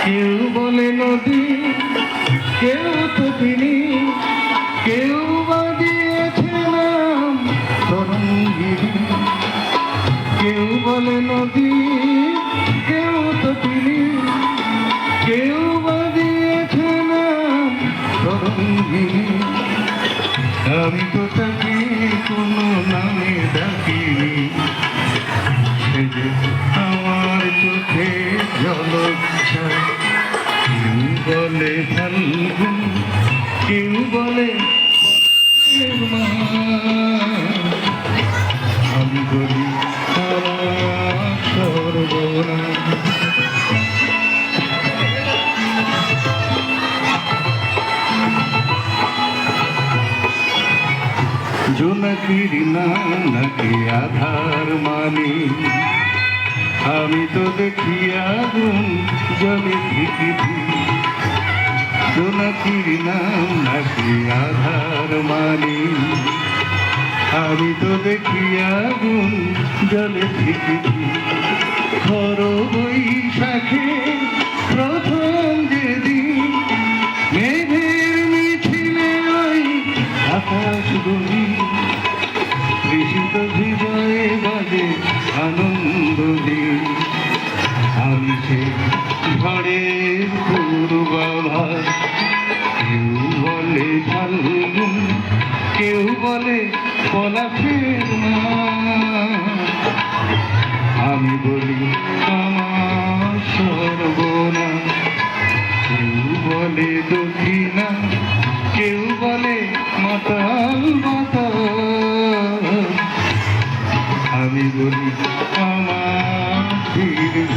কেউ বলে নদী, কেউ তো তিনি, কেউ বা দিয়েছে নাম তরঙ্গিনী। কেউ বলে নদী, কেউ তো তিনি, কেউ বা দিয়েছে নাম তরঙ্গিনী। আমি তো তাকে কোনো নামে ডাকিনি, সে যে আমার চোখে জলচ্ছায়। কেউ বলে ফাল্গুন, কেউ বলে মা, আমি বলি সর্বনাশ। জোনাকির নাম নাকি আধার মানি, আমি তো দেখি আগুন জলে ধিকি। জোনাকির নাম নাকি আধার মানি, আমি তো দেখি আগুন জলে ধিকি। খর বৈশাখে প্রথম যেদিন মেঘের মিছিলে ওই আকাশ গনি, তৃষিত হৃদয়ে বাজে আনন্দ দিন। আমি সে ঝড়ের পূর্বাভাস। কেউ বলে ফাল্গুন, কেউ বলে পলাশের মাস। আমি বলি আমার সর্বনাশ। কেউ বলে দক্ষিণা, কেউ বলে মাতাল মাতাল। আমি বলি আমার দীর্ঘ